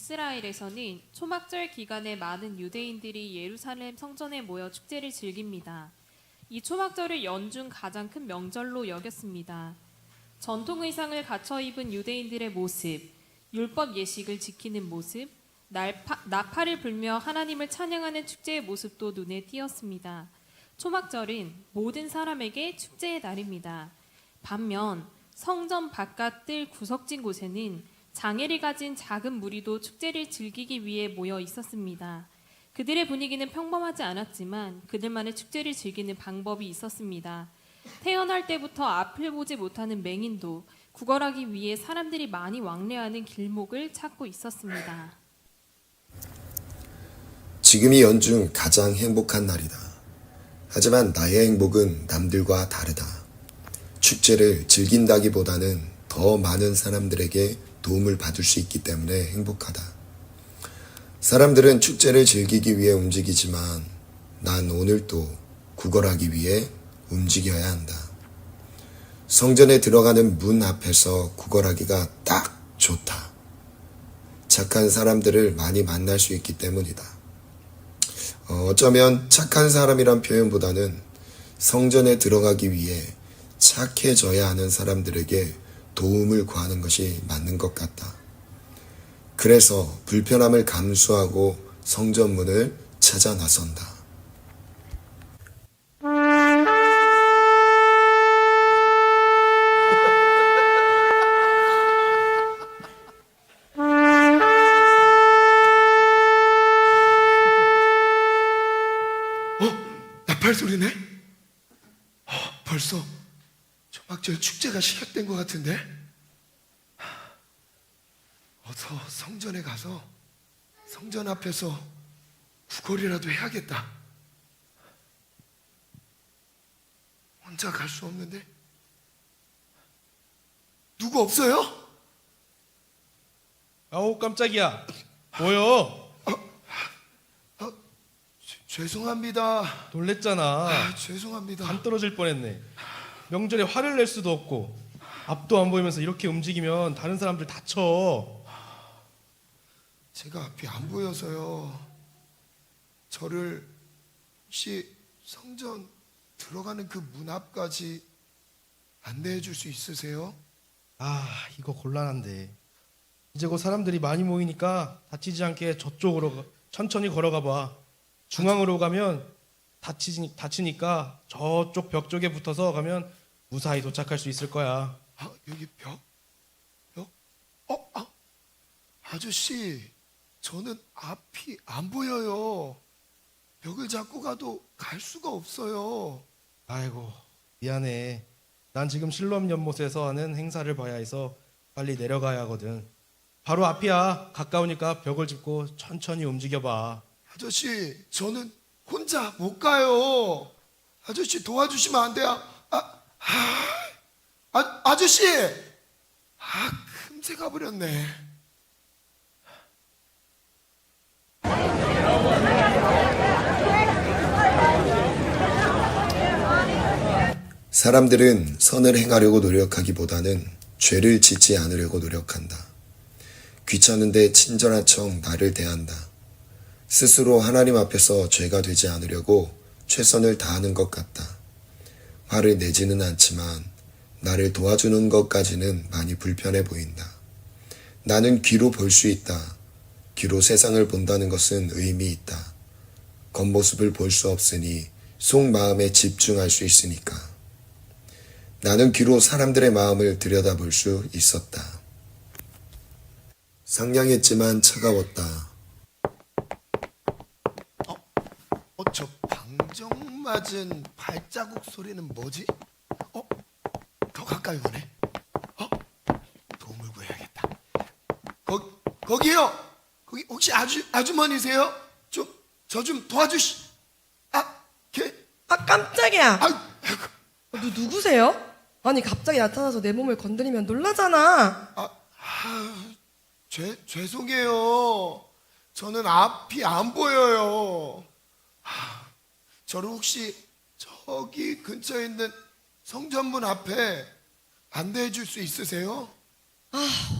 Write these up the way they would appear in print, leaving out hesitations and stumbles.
이스라엘에서는 초막절 기간에 많은 유대인들이 예루살렘 성전에 모여 축제를 즐깁니다. 이 초막절을 연중 가장 큰 명절로 여겼습니다. 전통 의상을 갖춰 입은 유대인들의 모습, 율법 예식을 지키는 모습, 나팔을 불며 하나님을 찬양하는 축제의 모습도 눈에 띄었습니다. 초막절은 모든 사람에게 축제의 날입니다. 반면 성전 바깥들 구석진 곳에는 장애를 가진 작은 무리도 축제를 즐기기 위해 모여 있었습니다. 그들의 분위기는 평범하지 않았지만 그들만의 축제를 즐기는 방법이 있었습니다. 태어날 때부터 앞을 보지 못하는 맹인도 구걸하기 위해 사람들이 많이 왕래하는 길목을 찾고 있었습니다. 지금이 연중 가장 행복한 날이다. 하지만 나의 행복은 남들과 다르다. 축제를 즐긴다기보다는 더 많은 사람들에게 도움을 받을 수 있기 때문에 행복하다. 사람들은 축제를 즐기기 위해 움직이지만 난 오늘도 구걸하기 위해 움직여야 한다. 성전에 들어가는 문 앞에서 구걸하기가 딱 좋다. 착한 사람들을 많이 만날 수 있기 때문이다. 어쩌면 착한 사람이란 표현보다는 성전에 들어가기 위해 착해져야 하는 사람들에게 도움을 구하는 것이 맞는 것 같다. 그래서 불편함을 감수하고 성전문을 찾아 나선다. 나팔 소리네? 벌써 초막절 축제가 시작된 것 같은데? 어서 성전에 가서 성전 앞에서 구걸이라도 해야겠다. 혼자 갈 수 없는데? 누구 없어요? 아우 깜짝이야. 뭐요? 죄송합니다. 놀랬잖아. 죄송합니다. 간 떨어질 뻔했네. 명절에 화를 낼 수도 없고 앞도 안 보이면서 이렇게 움직이면 다른 사람들 다쳐. 제가 앞이 안 보여서요. 저를 혹시 성전 들어가는 그 문 앞까지 안내해 줄 수 있으세요? 아 이거 곤란한데. 이제 곧 사람들이 많이 모이니까 다치지 않게 저쪽으로 천천히 걸어가 봐. 중앙으로 가면 다치니까 저쪽 벽 쪽에 붙어서 가면 무사히 도착할 수 있을 거야. 여기 벽? 아저씨, 저는 앞이 안 보여요. 벽을 잡고 가도 갈 수가 없어요. 아이고 미안해. 난 지금 실로암 연못에서 하는 행사를 봐야 해서 빨리 내려가야 하거든. 바로 앞이야. 가까우니까 벽을 짚고 천천히 움직여봐. 아저씨, 저는 혼자 못 가요. 아저씨 도와주시면 안 돼요? 아저씨! 금세 가버렸네. 사람들은 선을 행하려고 노력하기보다는 죄를 짓지 않으려고 노력한다. 귀찮은데 친절한 척 나를 대한다. 스스로 하나님 앞에서 죄가 되지 않으려고 최선을 다하는 것 같다. 화를 내지는 않지만 나를 도와주는 것까지는 많이 불편해 보인다. 나는 귀로 볼 수 있다. 귀로 세상을 본다는 것은 의미 있다. 겉모습을 볼 수 없으니 속마음에 집중할 수 있으니까. 나는 귀로 사람들의 마음을 들여다볼 수 있었다. 상냥했지만 차가웠다. 저 방정 맞은 발자국 소리는 뭐지? 더 가까이 오네. 도움을 구해야겠다. 거기요. 거기 혹시 아주머니세요? 저 좀 도와주시. 깜짝이야. 아이고. 누구세요? 아니 갑자기 나타나서 내 몸을 건드리면 놀라잖아. 죄송해요. 저는 앞이 안 보여요. 저를 혹시 저기 근처에 있는 성전문 앞에 안내해 줄 수 있으세요?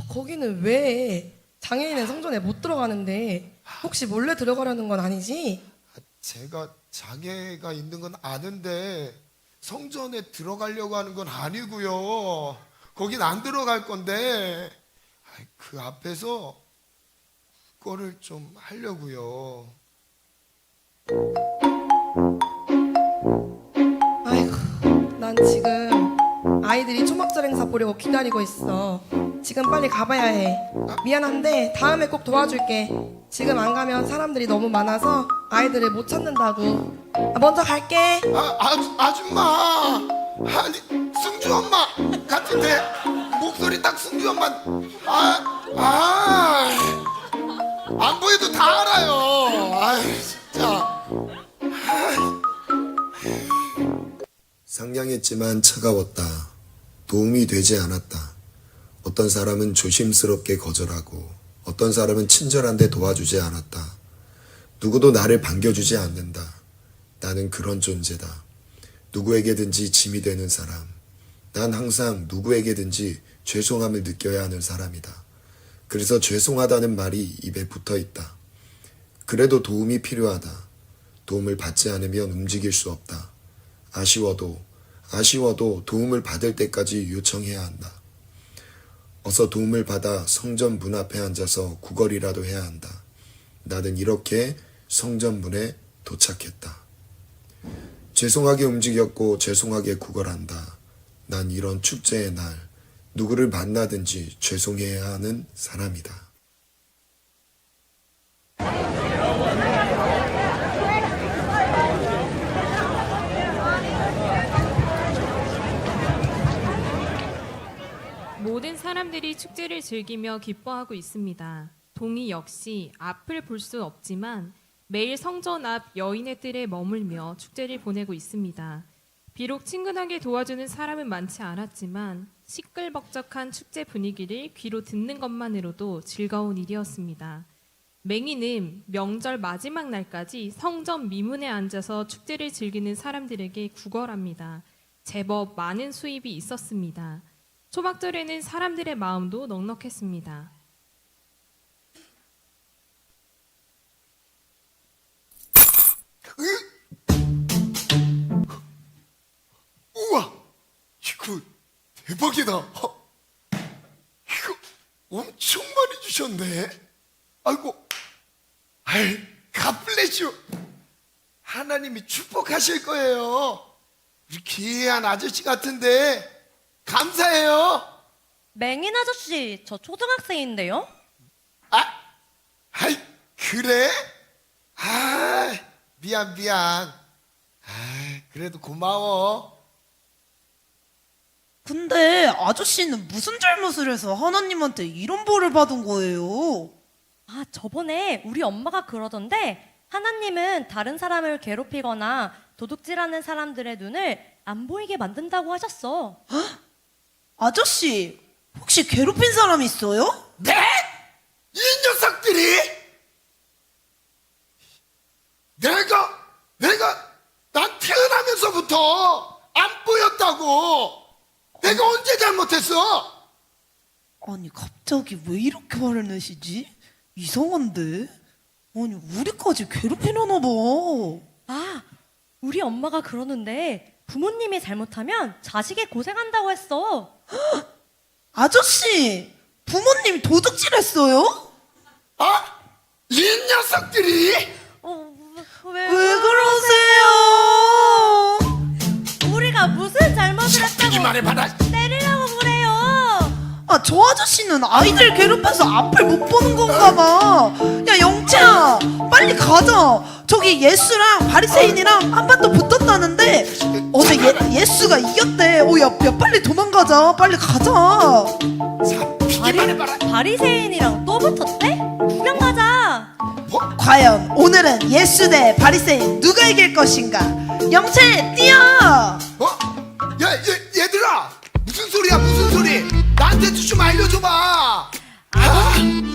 거기는 왜? 장애인은 성전에 못 들어가는데 혹시 몰래 들어가려는 건 아니지? 제가 장애가 있는 건 아는데 성전에 들어가려고 하는 건 아니고요. 거긴 안 들어갈 건데 그 앞에서 그거를 좀 하려고요. 아이고, 난 지금 아이들이 초막절 행사 보려고 기다리고 있어. 지금 빨리 가봐야 해. 미안한데 다음에 꼭 도와줄게. 지금 안 가면 사람들이 너무 많아서 아이들을 못 찾는다고. 먼저 갈게. 아줌마, 아니 승주 엄마 같은데 목소리 딱 승주 엄마. 안 보여도 다 알아요. 진짜. 상냥했지만 차가웠다. 도움이 되지 않았다. 어떤 사람은 조심스럽게 거절하고 어떤 사람은 친절한데 도와주지 않았다. 누구도 나를 반겨주지 않는다. 나는 그런 존재다. 누구에게든지 짐이 되는 사람. 난 항상 누구에게든지 죄송함을 느껴야 하는 사람이다. 그래서 죄송하다는 말이 입에 붙어 있다. 그래도 도움이 필요하다. 도움을 받지 않으면 움직일 수 없다. 아쉬워도 도움을 받을 때까지 요청해야 한다. 어서 도움을 받아 성전 문 앞에 앉아서 구걸이라도 해야 한다. 나는 이렇게 성전 문에 도착했다. 죄송하게 움직였고 죄송하게 구걸한다. 난 이런 축제의 날 누구를 만나든지 죄송해야 하는 사람이다. 모든 사람들이 축제를 즐기며 기뻐하고 있습니다. 동이 역시 앞을 볼 수 없지만 매일 성전 앞 여인의 뜰에 머물며 축제를 보내고 있습니다. 비록 친근하게 도와주는 사람은 많지 않았지만 시끌벅적한 축제 분위기를 귀로 듣는 것만으로도 즐거운 일이었습니다. 맹이는 명절 마지막 날까지 성전 미문에 앉아서 축제를 즐기는 사람들에게 구걸합니다. 제법 많은 수입이 있었습니다. 초막절에는 사람들의 마음도 넉넉했습니다. 우와, 이거 대박이다. 이거 엄청 많이 주셨네. 아이고, 갓 블레스 유. 하나님이 축복하실 거예요. 우리 귀한 아저씨 같은데 감사해요. 맹인 아저씨, 저 초등학생인데요? 그래? 미안. 그래도 고마워. 근데 아저씨는 무슨 잘못을 해서 하나님한테 이런 벌을 받은 거예요? 아, 저번에 우리 엄마가 그러던데 하나님은 다른 사람을 괴롭히거나 도둑질하는 사람들의 눈을 안 보이게 만든다고 하셨어. 아저씨, 혹시 괴롭힌 사람 있어요? 네? 이 녀석들이? 난 태어나면서부터 안 보였다고. 내가 언제 잘못했어? 아니, 갑자기 왜 이렇게 화를 내시지? 이상한데? 아니, 우리까지 괴롭히려나 봐. 아, 우리 엄마가 그러는데 부모님이 잘못하면 자식이 고생한다고 했어. 아저씨, 부모님 도둑질했어요? 이 녀석들이? 왜 왜 그러세요? 우리가 무슨 잘못을 했다고 이 말해봐라. 때리라고 그래요? 아, 저 아저씨는 아이들 괴롭혀서 앞을 못 보는 건가 봐. 야, 영채야, 빨리 가자. 저기 예수랑 바리새인이랑 한판 또 붙었다는데 어제 예수가 이겼대. 야, 빨리 도망가자. 빨리 가자. 바리새인이랑 또 붙었대? 구경 가자. 과연 오늘은 예수 대 바리새인 누가 이길 것인가? 영채, 뛰어. 얘들아, 무슨 소리? 나한테 좀 알려줘봐.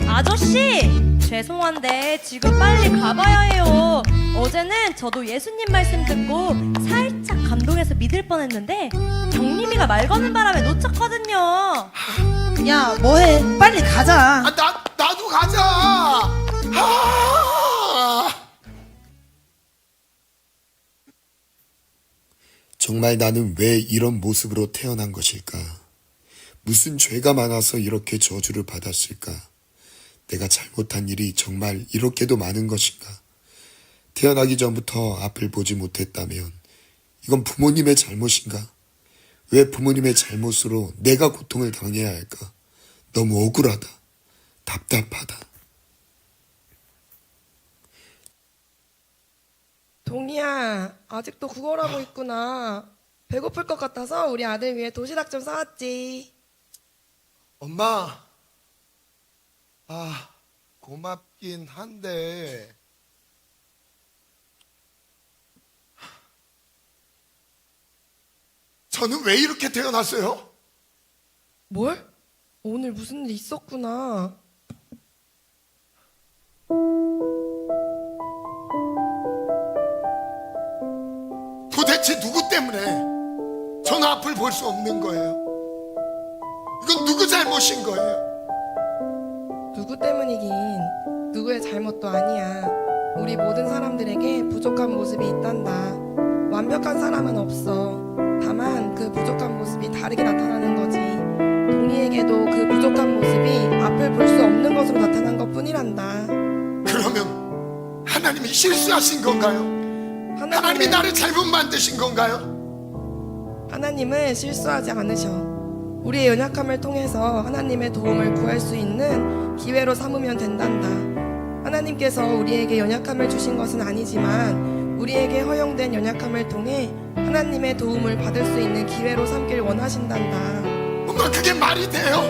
아저씨, 죄송한데 지금 빨리 가봐야 해요. 어제는 저도 예수님 말씀 듣고 살짝 감동해서 믿을 뻔했는데 경림이가 말 거는 바람에 놓쳤거든요. 야, 뭐해? 빨리 가자. 나도 놓고 가자. 정말 나는 왜 이런 모습으로 태어난 것일까? 무슨 죄가 많아서 이렇게 저주를 받았을까? 내가 잘못한 일이 정말 이렇게도 많은 것인가? 태어나기 전부터 앞을 보지 못했다면 이건 부모님의 잘못인가? 왜 부모님의 잘못으로 내가 고통을 당해야 할까? 너무 억울하다. 답답하다. 동이야, 아직도 구걸하고 있구나. 배고플 것 같아서 우리 아들 위해 도시락 좀 싸왔지. 엄마, 고맙긴 한데 저는 왜 이렇게 태어났어요? 뭘? 오늘 무슨 일 있었구나. 도대체 누구 때문에 저는 앞을 볼 수 없는 거예요? 이건 누구 잘못인 거예요? 누구 때문이긴 누구의 잘못도 아니야. 우리 모든 사람들에게 부족한 모습이 있단다. 완벽한 사람은 없어. 다만 그 부족한 모습이 다르게 나타나는 거지. 동이에게도 그 부족한 모습이 앞을 볼 수 없는 것으로 나타난 것 뿐이란다. 그러면 하나님이 실수하신 건가요? 하나님이 나를 잘못 만드신 건가요? 하나님은 실수하지 않으셔. 우리의 연약함을 통해서 하나님의 도움을 구할 수 있는 기회로 삼으면 된단다. 하나님께서 우리에게 연약함을 주신 것은 아니지만 우리에게 허용된 연약함을 통해 하나님의 도움을 받을 수 있는 기회로 삼길 원하신단다. 엄마, 그게 말이 돼요?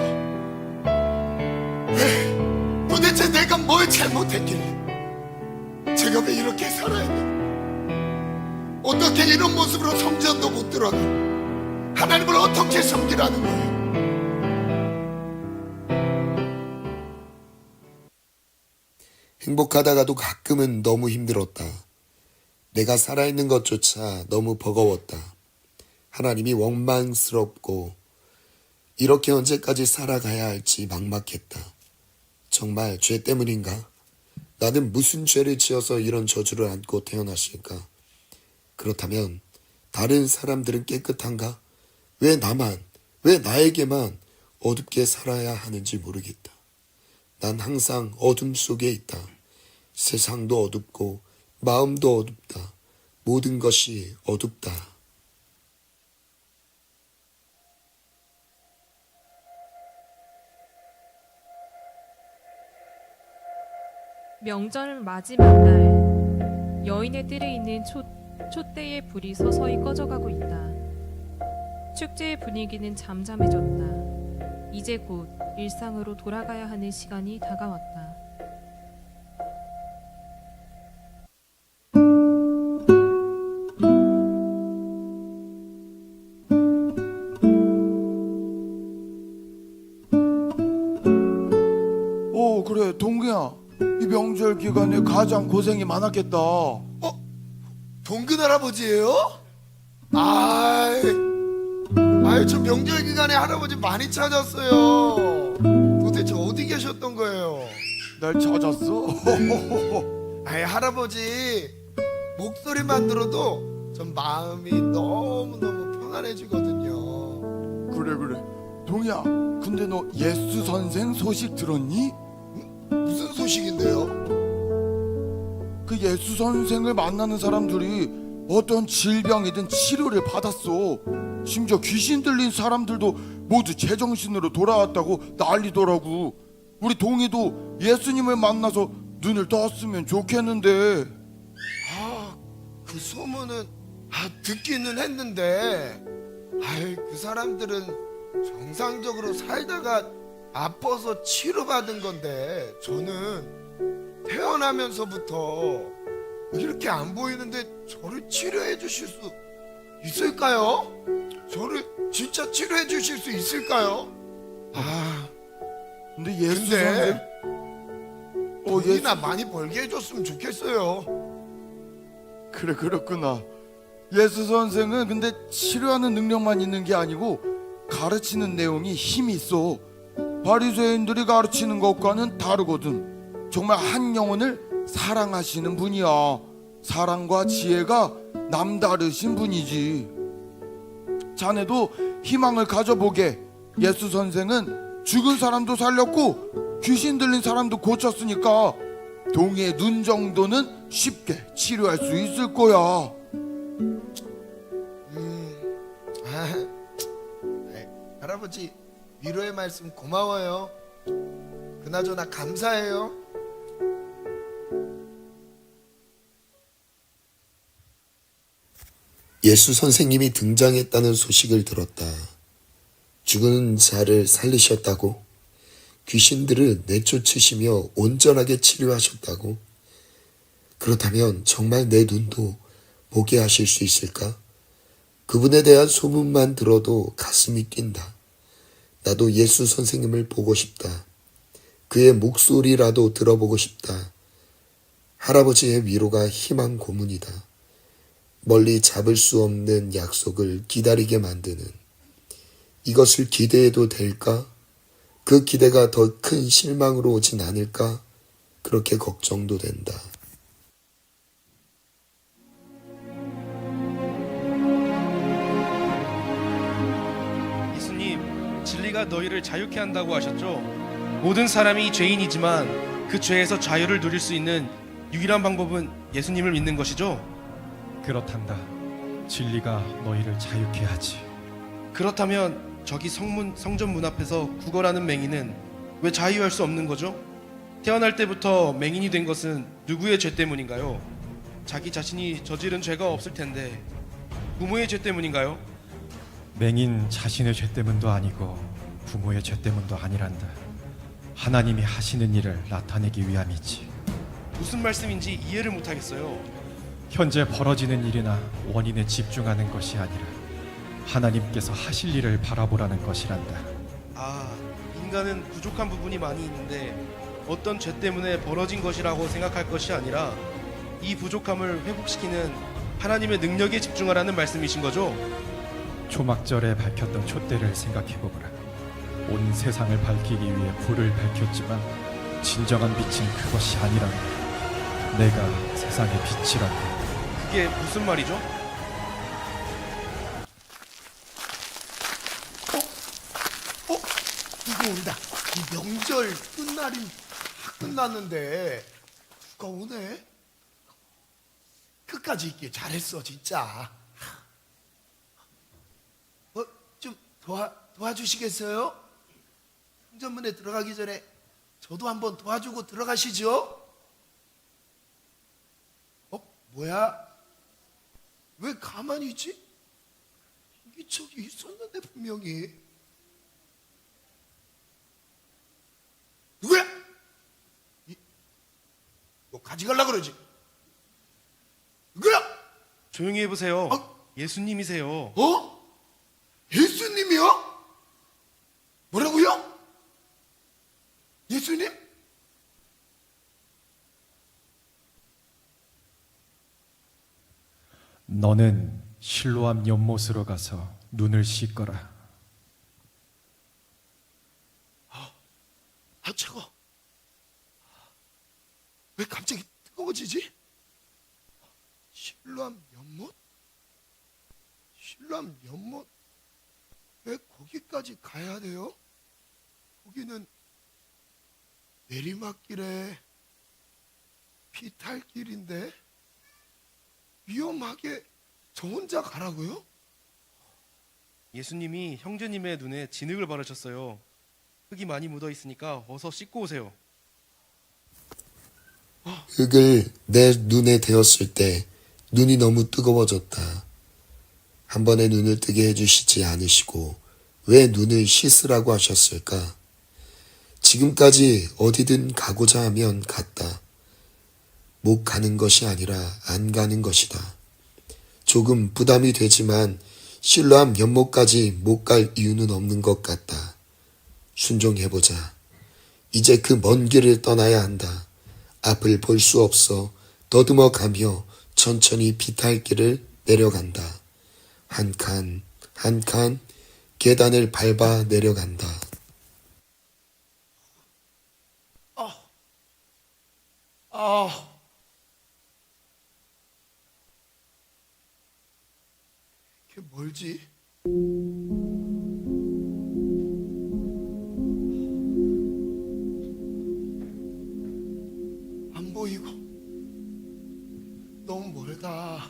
도대체 내가 뭘 잘못했길래 제가 왜 이렇게 살아야 돼? 어떻게 이런 모습으로 성전도 못 들어가? 하나님을 어떻게 섬기라는 거예요? 행복하다가도 가끔은 너무 힘들었다. 내가 살아있는 것조차 너무 버거웠다. 하나님이 원망스럽고 이렇게 언제까지 살아가야 할지 막막했다. 정말 죄 때문인가? 나는 무슨 죄를 지어서 이런 저주를 안고 태어났을까? 그렇다면 다른 사람들은 깨끗한가? 왜 나만, 왜 나에게만 어둡게 살아야 하는지 모르겠다. 난 항상 어둠 속에 있다. 세상도 어둡고 마음도 어둡다. 모든 것이 어둡다. 명절 마지막 날, 여인의 뜰에 있는 촛대의 불이 서서히 꺼져가고 있다. 축제의 분위기는 잠잠해졌다. 이제 곧 일상으로 돌아가야 하는 시간이 다가왔다. 그래, 동규야. 이 명절 기간에 가장 고생이 많았겠다. 동근 할아버지예요? 저 명절 기간에 할아버지 많이 찾았어요. 도대체 어디 계셨던 거예요? 날 찾았어? 할아버지 목소리만 들어도 전 마음이 너무너무 편안해지거든요. 그래. 동이야, 근데 너 예수 선생 소식 들었니? 무슨 소식인데요? 그 예수 선생을 만나는 사람들이 어떤 질병이든 치료를 받았어. 심지어 귀신 들린 사람들도 모두 제정신으로 돌아왔다고 난리더라고. 우리 동이도 예수님을 만나서 눈을 떴으면 좋겠는데. 그 소문은 듣기는 했는데 그 사람들은 정상적으로 살다가 아파서 치료받은 건데 저는 태어나면서부터 이렇게 안 보이는데 저를 치료해 주실 수 있을까요? 저를 진짜 치료해 주실 수 있을까요? 근데 예수 선생 돈이나 많이 벌게 해줬으면 좋겠어요. 그래, 그렇구나. 예수 선생은 근데 치료하는 능력만 있는 게 아니고 가르치는 내용이 힘이 있어. 바리새인들이 가르치는 것과는 다르거든. 정말 한 영혼을 사랑하시는 분이야. 사랑과 지혜가 남다르신 분이지. 자네도 희망을 가져보게. 예수 선생은 죽은 사람도 살렸고 귀신 들린 사람도 고쳤으니까 동의 눈 정도는 쉽게 치료할 수 있을 거야. 할아버지 위로의 말씀 고마워요. 그나저나 감사해요. 예수 선생님이 등장했다는 소식을 들었다. 죽은 자를 살리셨다고? 귀신들을 내쫓으시며 온전하게 치료하셨다고? 그렇다면 정말 내 눈도 보게 하실 수 있을까? 그분에 대한 소문만 들어도 가슴이 뛴다. 나도 예수 선생님을 보고 싶다. 그의 목소리라도 들어보고 싶다. 할아버지의 위로가 희망 고문이다. 멀리 잡을 수 없는 약속을 기다리게 만드는, 이것을 기대해도 될까? 그 기대가 더 큰 실망으로 오진 않을까? 그렇게 걱정도 된다. 예수님, 진리가 너희를 자유케 한다고 하셨죠? 모든 사람이 죄인이지만 그 죄에서 자유를 누릴 수 있는 유일한 방법은 예수님을 믿는 것이죠? 그렇단다. 진리가 너희를 자유케 하지. 그렇다면 저기 성전 문 앞에서 구걸하는 맹인은 왜 자유할 수 없는 거죠? 태어날 때부터 맹인이 된 것은 누구의 죄 때문인가요? 자기 자신이 저지른 죄가 없을 텐데 부모의 죄 때문인가요? 맹인 자신의 죄 때문도 아니고 부모의 죄 때문도 아니란다. 하나님이 하시는 일을 나타내기 위함이지. 무슨 말씀인지 이해를 못하겠어요. 현재 벌어지는 일이나 원인에 집중하는 것이 아니라 하나님께서 하실 일을 바라보라는 것이란다. 아, 인간은 부족한 부분이 많이 있는데 어떤 죄 때문에 벌어진 것이라고 생각할 것이 아니라 이 부족함을 회복시키는 하나님의 능력에 집중하라는 말씀이신 거죠? 초막절에 밝혔던 촛대를 생각해보거라. 온 세상을 밝히기 위해 불을 밝혔지만 진정한 빛은 그것이 아니란다. 내가 세상의 빛이란다. 그게 무슨 말이죠? 누구 온다. 이 명절 끝날이 다 끝났는데 누가 오네? 끝까지 있길 잘했어 진짜. 좀 도와주시겠어요? 성전문에 들어가기 전에 저도 한번 도와주고 들어가시죠. 뭐야? 왜 가만히 있지? 인기척이 있었는데 분명히. 누구야? 너 가져가려고 그러지? 누구야? 조용히 해보세요. 어? 예수님이세요. 예수님이요? 뭐라고요? 예수님? 너는 실로암 연못으로 가서 눈을 씻거라. 차가워. 왜 갑자기 뜨거워지지? 실로암 연못? 실로암 연못? 왜 거기까지 가야 돼요? 거기는 내리막길에 비탈길인데 위험하게 저 혼자 가라고요? 예수님이 형제님의 눈에 진흙을 바르셨어요. 흙이 많이 묻어 있으니까 어서 씻고 오세요. 흙을 내 눈에 대었을 때 눈이 너무 뜨거워졌다. 한 번에 눈을 뜨게 해주시지 않으시고 왜 눈을 씻으라고 하셨을까? 지금까지 어디든 가고자 하면 갔다. 못 가는 것이 아니라 안 가는 것이다. 조금 부담이 되지만 실로암 연못까지 못 갈 이유는 없는 것 같다. 순종해보자. 이제 그 먼 길을 떠나야 한다. 앞을 볼 수 없어 더듬어 가며 천천히 비탈길을 내려간다. 한 칸, 한 칸 계단을 밟아 내려간다. 이게 뭘지? 안 보이고 너무 멀다.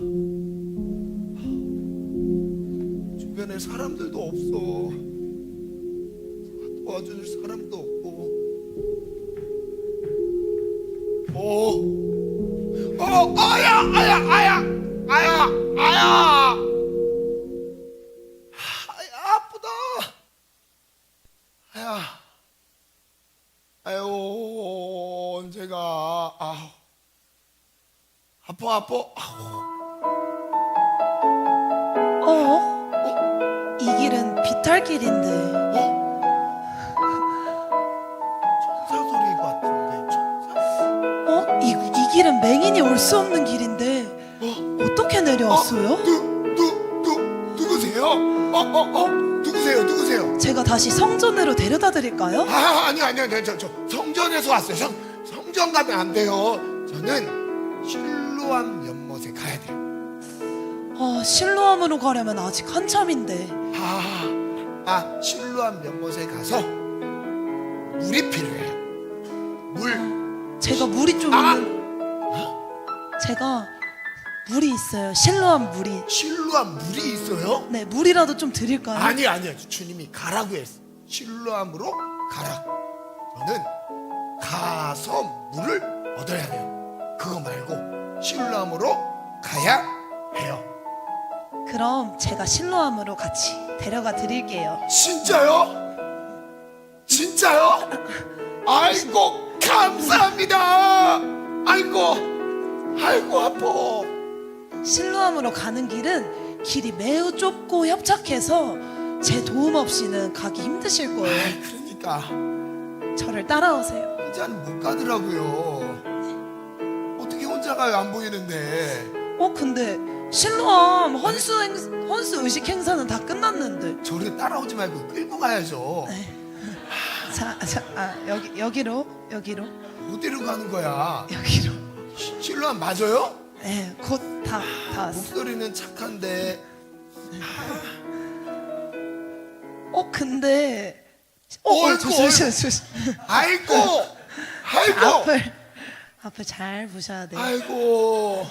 주변에 사람들도 없어. 도와줄 사람도 없고. 아야, 아야, 아야, 아야, 아야. 아프다. 아유, 언제가. 아파. 이 길은 비탈길인데. 천사 소리 같은데, 천사. 이 길은 맹인이 올 수 없는 길인데. 어떻게 내려왔어요? 누구세요? 누구세요? 제가 다시 성전으로 데려다 드릴까요? 아니, 저 성전에서 왔어요. 성전 가면 안 돼요. 저는 실로암 연못에 가야 돼요. 실로암으로 가려면 아직 한참인데. 실로암 연못에 가서 물이 필요해요. 물. 제가 물이 좀 제가 물이 있어요. 실로암 물이. 실로암 물이 있어요? 네, 물이라도 좀 드릴까요? 아니요. 주님이 가라고 했어. 실로암으로 가라. 저는 가서 물을 얻어야 돼요. 그거 말고 실로암으로 가야 해요. 그럼 제가 실로암으로 같이 데려가 드릴게요. 진짜요? 아이고, 감사합니다. 아이고, 아파. 실로암으로 가는 길은 길이 매우 좁고 협착해서 제 도움 없이는 가기 힘드실 거예요. 그러니까 저를 따라오세요. 혼자는 못 가더라고요. 어떻게 혼자 가요? 안 보이는데. 근데 실로암 헌수 의식 행사는 다 끝났는데. 저를 따라오지 말고 끌고 가야죠. 여기로 어디로 가는 거야? 여기로. 실로암 맞아요? 네, 곧 다 왔어. 목소리는 착한데. 근데 조심. 아이고. 앞을 잘 보셔야 돼요. 아이고.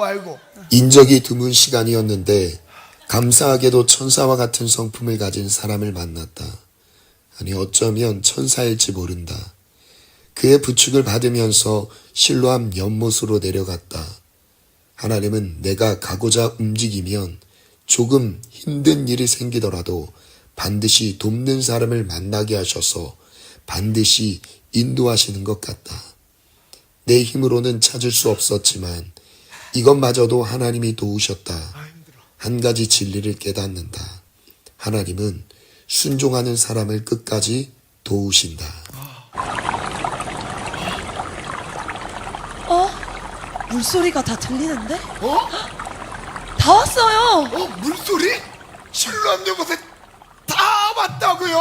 아이고. 인적이 드문 시간이었는데 감사하게도 천사와 같은 성품을 가진 사람을 만났다. 아니 어쩌면 천사일지 모른다. 그의 부축을 받으면서 실로암 연못으로 내려갔다. 하나님은 내가 가고자 움직이면 조금 힘든 일이 생기더라도 반드시 돕는 사람을 만나게 하셔서 반드시 인도하시는 것 같다. 내 힘으로는 찾을 수 없었지만 이것마저도 하나님이 도우셨다. 한 가지 진리를 깨닫는다. 하나님은 순종하는 사람을 끝까지 도우신다. 물소리가 다 들리는데? 다 왔어요. 물소리? 실로암 연못에 다 왔다고요?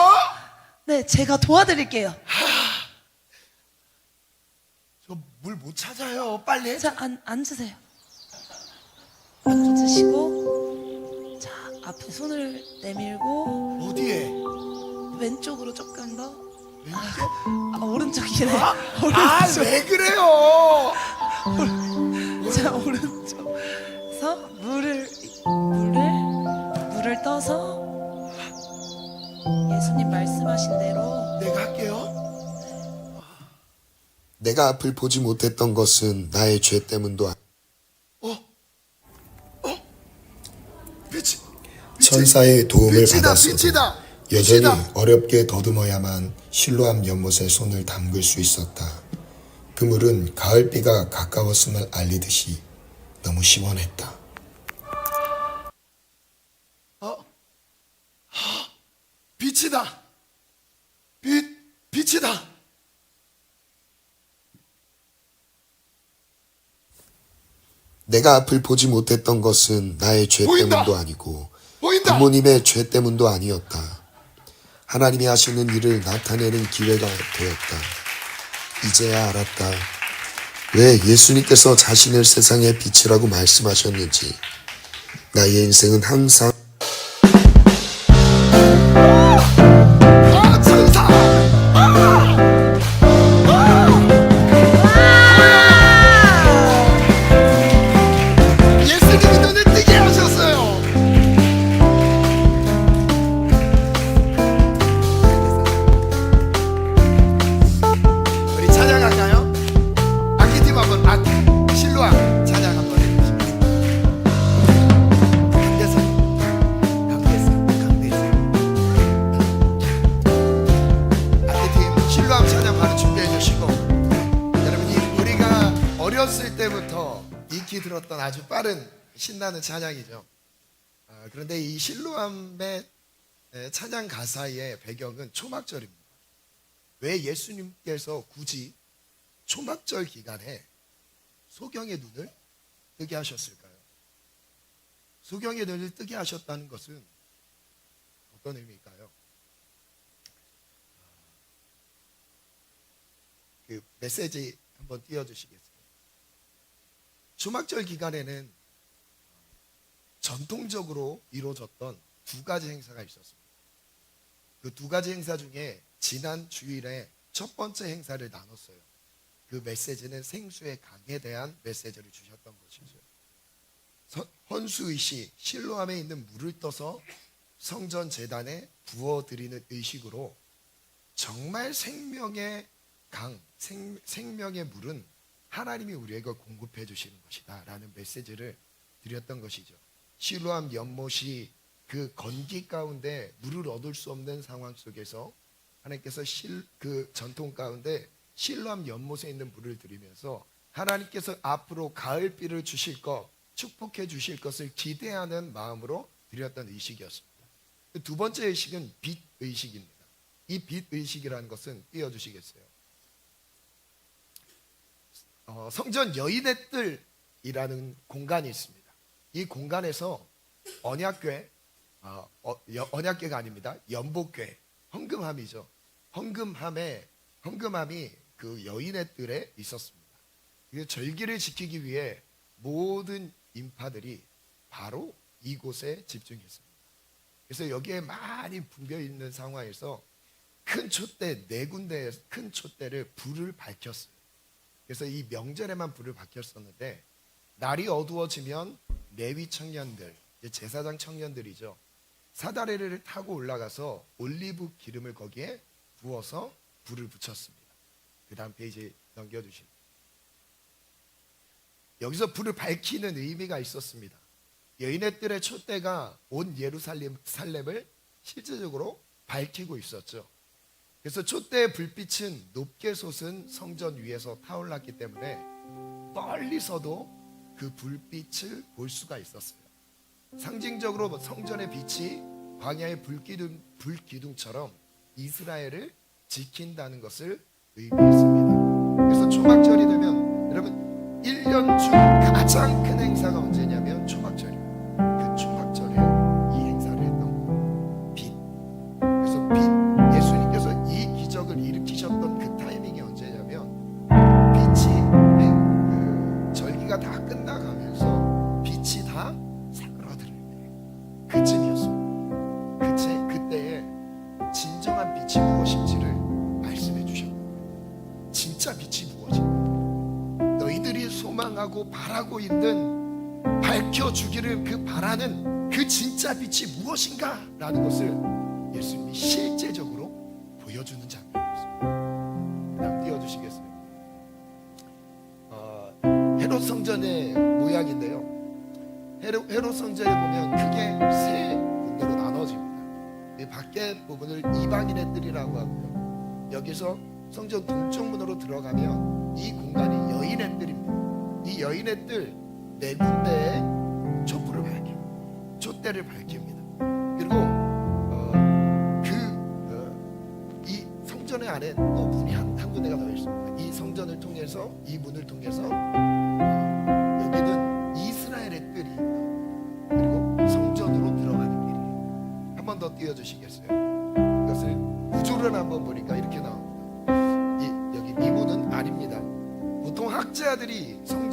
네, 제가 도와드릴게요. 저 물 못 찾아요. 빨리 해. 자, 앉으세요. 앉으시고, 자, 앞에 손을 내밀고, 어디에? 왼쪽으로 조금 더. 왼쪽? 오른쪽이네. 왜 그래요? 자, 오른쪽에서 물을 떠서 예수님 말씀하신 대로. 내가 할게요. 내가 앞을 보지 못했던 것은 나의 죄 때문도 빛이. 천사의 도움을 빛이다, 받았어도 빛이다. 여전히 빛이다. 어렵게 더듬어야만 실로암 연못에 손을 담글 수 있었다. 그 물은 가을비가 가까웠음을 알리듯이 너무 시원했다. 빛이다. 빛이다. 내가 앞을 보지 못했던 것은 나의 죄 보인다. 때문도 아니고 보인다. 부모님의 죄 때문도 아니었다. 하나님이 하시는 일을 나타내는 기회가 되었다. 이제야 알았다. 왜 예수님께서 자신을 세상의 빛이라고 말씀하셨는지. 나의 인생은 항상 천사! 예수님이 눈을 뜨게 하셨어요. 우리 찬양할까요? 악기팀 한번 실로암 찬양 한번 해주시겠어요? 강대상 악기팀 실로암 찬양 바로 준비해 주시고, 여러분 우리가 어렸을 때부터 익히 들었던 아주 빠른 신나는 찬양이죠. 그런데 이 실로암의 찬양 가사의 배경은 초막절입니다. 왜 예수님께서 굳이 초막절 기간에 소경의 눈을 뜨게 하셨을까요? 소경의 눈을 뜨게 하셨다는 것은 어떤 의미일까요? 그 메시지 한번 띄워주시겠어요? 초막절 기간에는 전통적으로 이루어졌던 두 가지 행사가 있었습니다. 그 두 가지 행사 중에 지난 주일에 첫 번째 행사를 나눴어요. 그 메시지는 생수의 강에 대한 메시지를 주셨던 것이죠. 헌수의식, 실로암에 있는 물을 떠서 성전 제단에 부어드리는 의식으로 정말 생명의 강, 생명의 물은 하나님이 우리에게 공급해 주시는 것이다 라는 메시지를 드렸던 것이죠. 실로암 연못이 그 건기 가운데 물을 얻을 수 없는 상황 속에서 하나님께서 그 전통 가운데 실로암 연못에 있는 물을 드리면서 하나님께서 앞으로 가을비를 주실 것, 축복해 주실 것을 기대하는 마음으로 드렸던 의식이었습니다. 두 번째 의식은 빛 의식입니다. 이 빛 의식이라는 것은 띄워주시겠어요? 성전 여인의 뜰이라는 공간이 있습니다. 이 공간에서 언약궤, 언약궤가 아닙니다. 연복궤, 헌금함이죠. 헌금함이 그 여인의 뜰에 있었습니다. 그 절기를 지키기 위해 모든 인파들이 바로 이곳에 집중했습니다. 그래서 여기에 많이 붐벼 있는 상황에서 큰 촛대, 4군데의 큰 촛대를 불을 밝혔어요. 그래서 이 명절에만 불을 밝혔었는데, 날이 어두워지면 레위 청년들, 제사장 청년들이죠, 사다리를 타고 올라가서 올리브 기름을 거기에 부어서 불을 붙였습니다. 그 다음 페이지 넘겨주시면, 여기서 불을 밝히는 의미가 있었습니다. 여인의 뜰의 촛대가 온 예루살렘을 실제적으로 밝히고 있었죠. 그래서 촛대의 불빛은 높게 솟은 성전 위에서 타올랐기 때문에 멀리서도 그 불빛을 볼 수가 있었어요. 상징적으로 성전의 빛이 광야의 불기둥처럼 이스라엘을 지킨다는 것을 의미했습니다. 그래서 초막절이 되면 여러분 1년 중 가장 큰 행사가 언제냐면 초막절입니다. 그 초막절에 이 행사를 했던 빛. 그래서 빛, 예수님께서 이 기적을 일으키셨던 그 타이밍이 언제냐면 빛이 그 절기가 다 끝나가면서 빛이 다 사그라들 때 그쯤이었습니다. 그때에 진정한 빛이 무엇인지를 말씀해 주셨습니다. 진짜 빛이 무엇인가? 너희들이 소망하고 바라고 있는, 밝혀주기를 그 바라는 그 진짜 빛이 무엇인가? 라는 것을 예수님이 실제적으로 보여주는 장면이었습니다. 그 다음 띄워주시겠어요? 헤롯 성전의 모양인데요, 헤롯 성전에 보면 크게 세 군데로 나눠집니다. 이 밖에 부분을 이방인의 뜰이라고 하고요, 여기서 성전 동쪽 문으로 들어가면 이 공간이 여인의 뜰입니다. 이 여인의 뜰 4군데에 촛불을 밝힙니다. 촛대를 밝힙니다. 그리고 이 성전의 안에 또 문이 한 군데가 더 있습니다. 이 성전을 통해서, 이 문을 통해서 여기는 이스라엘의 뜰이, 그리고 성전으로 들어가는 길이에요. 한 번 더 띄워주시겠어요? 이것을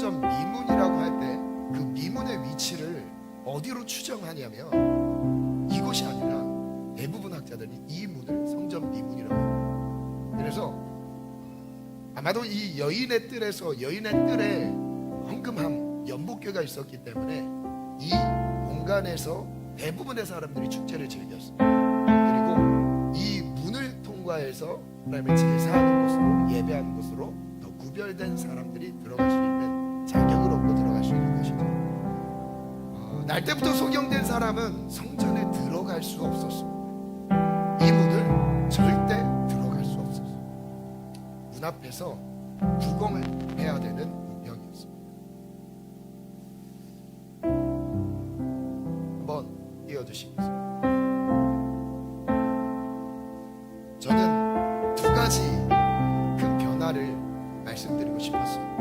성전 미문이라고 할 때 그 미문의 위치를 어디로 추정하냐면 이곳이 아니라 대부분 학자들이 이 문을 성전 미문이라고 합니다. 그래서 아마도 이 여인의 뜰에서 여인의 뜰에 헌금함 연복궤가 있었기 때문에 이 공간에서 대부분의 사람들이 축제를 즐겼어요. 그리고 이 문을 통과해서 하나님의 제사하는 곳으로 예배하는 곳으로 더 구별된 사람들이 들어갈 수 있는 자격을 얻고 들어갈 수 있는 것이죠. 날 때부터 소경된 사람은 성전에 들어갈 수 없었습니다. 이 문을 절대 들어갈 수 없었어요. 문 앞에서 구검을 해야 되는 운명이었습니다. 한번 띄워주시겠습니다. 저는 두 가지 큰 변화를 말씀드리고 싶었어요.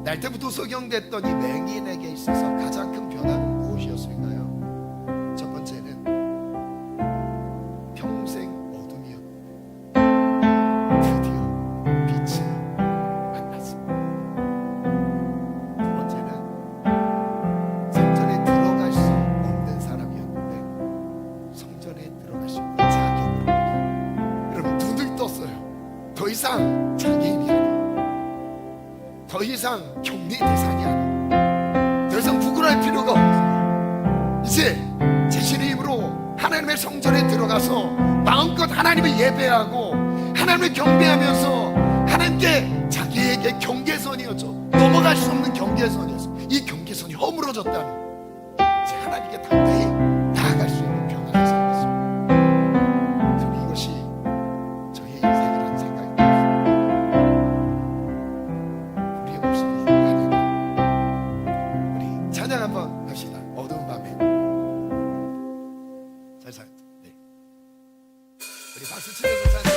날 때부터 소경됐던 이 맹인에게 있어서 가장 큰 변화는 무엇이었을까요? 첫 번째는 평생 어둠이었는데 드디어 빛을 만났습니다. 두 번째는 성전에 들어갈 수 없는 사람이었는데 성전에 들어갈 수 있는 자격을 얻었어요. 여러분 눈을 떴어요. 더 이상 장애인이 아니에요. 더 이상 격리 대상이 아니에요. 더 이상 부끄러울 필요가 없는 거예요. 이제 자신의 힘으로 하나님의 성전에 들어가서 마음껏 하나님을 예배하고 하나님을 경배하면서 하나님께 자기에게 경계선이었죠. 넘어갈 수 없는 경계선이었어. 이 경계선이 허물어졌다는 이제 하나님께 담대히 나아갈 수 있는 변화가 생겼습니다. 저는 이것이 저의 인생이라는 생각이 들었습니다. 우리의 모습이 아닌가. 우리 찬양 한번 합시다. 어두운 밤에 잘 살. 네. 우리 박수 치면서 찬양.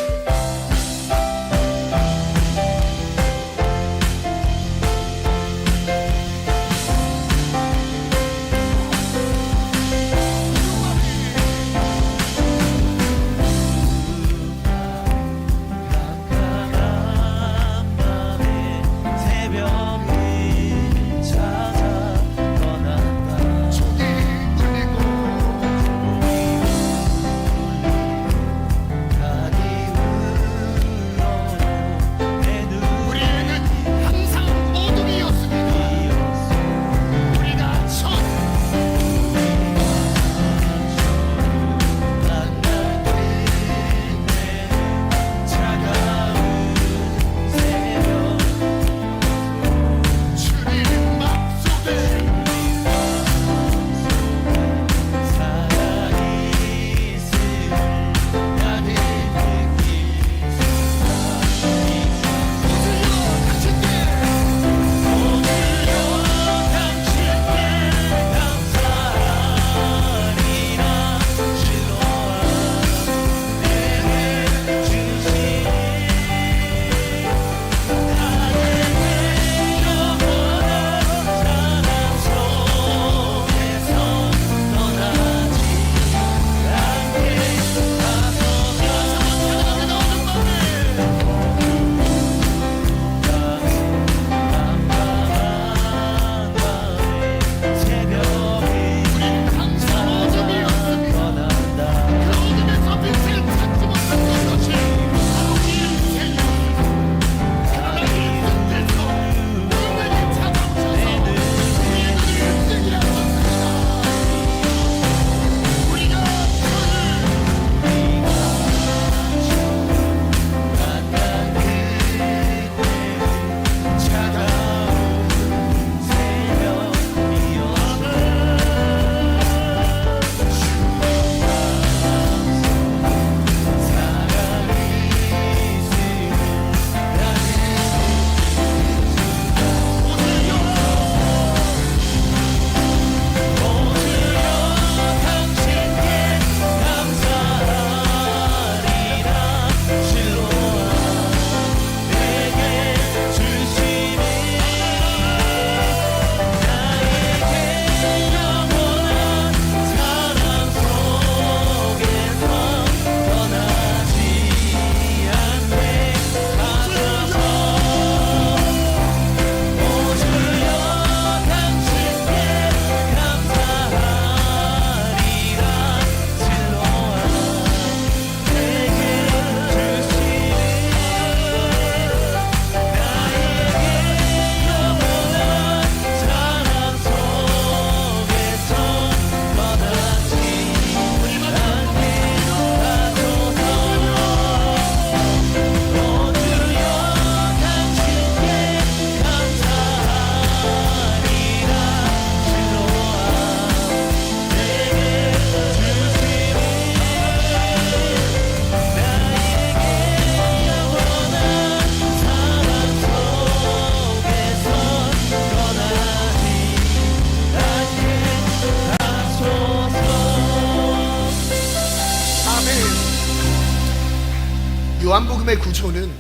요한복음의 구조는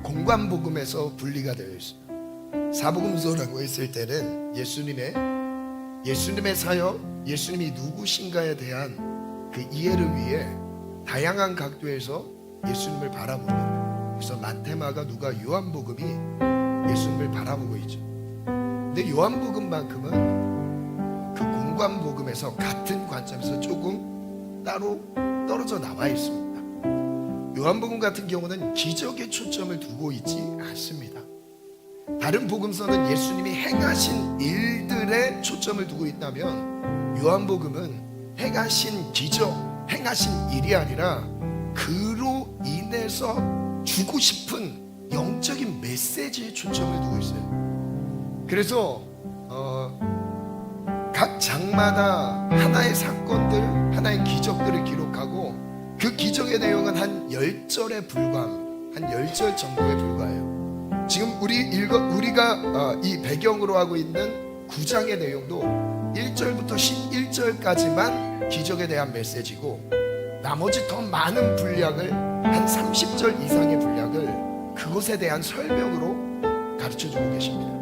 공관복음에서 분리가 되어 있습니다. 사복음서라고 했을 때는 예수님의 사역, 예수님이 누구신가에 대한 그 이해를 위해 다양한 각도에서 예수님을 바라봅니다. 그래서 마태, 마가, 누가, 요한복음이 예수님을 바라보고 있죠. 근데 요한복음만큼은 그 공관복음에서 같은 관점에서 조금 따로 떨어져 나와 있습니다. 요한복음 같은 경우는 기적에 초점을 두고 있지 않습니다. 다른 복음서는 예수님이 행하신 일들에 초점을 두고 있다면 요한복음은 행하신 기적, 행하신 일이 아니라 그로 인해서 주고 싶은 영적인 메시지에 초점을 두고 있어요. 그래서 각 장마다 하나의 사건들, 하나의 기적들을 기록하고 그 기적의 내용은 한 10절에 불과합니다. 한 10절 정도에 불과해요. 지금 우리가 이 배경으로 하고 있는 9장의 내용도 1절부터 11절까지만 기적에 대한 메시지고 나머지 더 많은 분량을 한 30절 이상의 분량을 그것에 대한 설명으로 가르쳐주고 계십니다.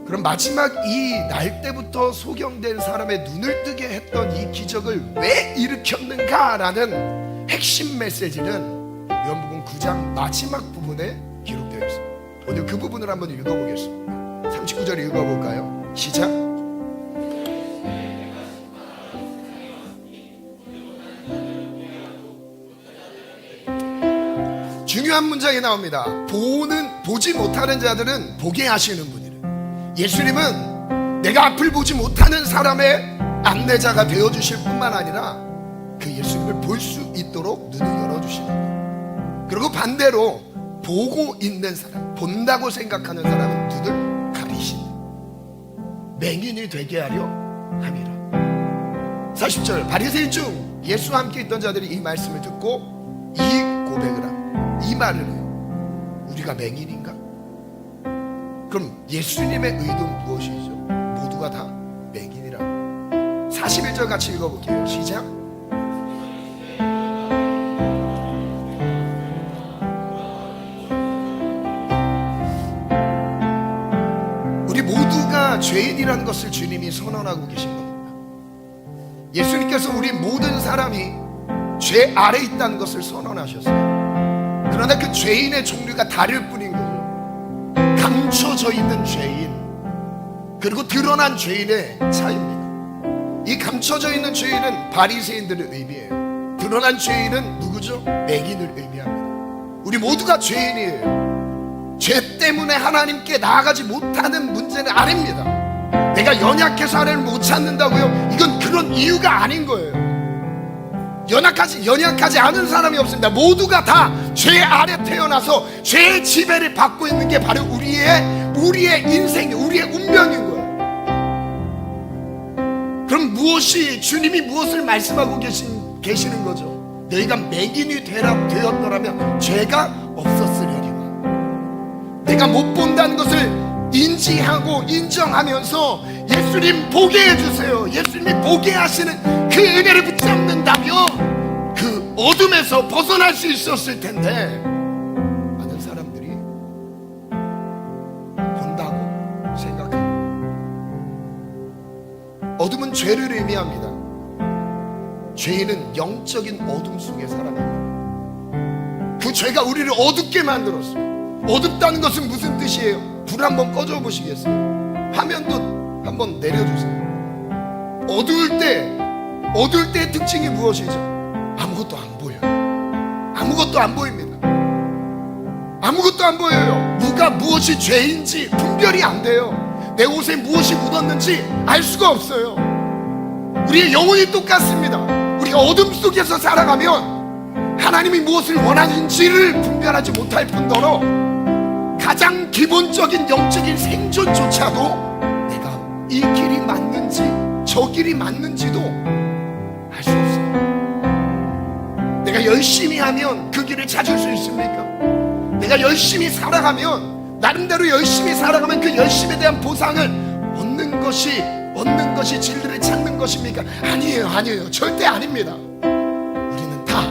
그럼 마지막 이 날 때부터 소경된 사람의 눈을 뜨게 했던 이 기적을 왜 일으켰는가라는 핵심 메시지는 요한복음 9장 마지막 부분에 기록되어 있습니다. 오늘 그 부분을 한번 읽어보겠습니다. 39절 읽어볼까요? 시작. 중요한 문장이 나옵니다. 보지 못하는 자들은 보게 하시는 분이래. 예수님은 내가 앞을 보지 못하는 사람의 안내자가 되어주실 뿐만 아니라 그 예수님을 볼 수 있도록 눈을 열어주시는 거예요. 그리고 반대로 보고 있는 사람, 본다고 생각하는 사람은 눈을 가리신다. 맹인이 되게 하려 함이라. 40절 바리새인 중 예수와 함께 있던 자들이 이 말씀을 듣고 이 고백을 합니다. 이 말을 해요. 우리가 맹인인가? 그럼 예수님의 의도는 무엇이죠? 모두가 다 맹인이라. 41절 같이 읽어볼게요. 시작. 우리 모두가 죄인이라는 것을 주님이 선언하고 계신 겁니다. 예수님께서 우리 모든 사람이 죄 아래 있다는 것을 선언하셨어요. 그러나 그 죄인의 종류가 다를 뿐인 거죠. 감춰져 있는 죄인 그리고 드러난 죄인의 차이입니다. 이 감춰져 있는 죄인은 바리새인들을 의미해요. 드러난 죄인은 누구죠? 맹인을 의미합니다. 우리 모두가 죄인이에요. 죄 때문에 하나님께 나아가지 못하는 문제는 아닙니다. 내가 연약해서 하나님을 못 찾는다고요? 이건 그런 이유가 아닌 거예요. 연약하지 않은 사람이 없습니다. 모두가 다 죄 아래 태어나서 죄의 지배를 받고 있는 게 바로 우리의 인생, 우리의 운명인 거예요. 그럼 주님이 무엇을 말씀하고 계시는 거죠? 너희가 맹인이 되었더라면 죄가 없었으려니와. 내가 못 본다는 것을 인지하고 인정하면서 예수님 보게 해주세요. 예수님이 보게 하시는 그 은혜를 붙잡는다면 그 어둠에서 벗어날 수 있었을 텐데 많은 사람들이 본다고 생각합니다. 어둠은 죄를 의미합니다. 죄인은 영적인 어둠 속에 살아갑니다. 그 죄가 우리를 어둡게 만들었어요. 어둡다는 것은 무슨 뜻이에요? 불 한번 꺼줘 보시겠어요? 화면도 한번 내려주세요. 어두울 때의 특징이 무엇이죠? 아무것도 안 보여요. 아무것도 안 보입니다. 아무것도 안 보여요. 누가 무엇이 죄인지 분별이 안 돼요. 내 옷에 무엇이 묻었는지 알 수가 없어요. 우리의 영혼이 똑같습니다. 우리가 어둠 속에서 살아가면 하나님이 무엇을 원하는지를 분별하지 못할 뿐더러 가장 기본적인 영적인 생존조차도 내가 이 길이 맞는지 저 길이 맞는지도 알 수 없어요. 내가 열심히 하면 그 길을 찾을 수 있습니까? 내가 열심히 살아가면, 나름대로 열심히 살아가면 그 열심에 대한 보상을 얻는 것이 진리를 찾는 것입니까? 아니에요. 절대 아닙니다. 우리는 다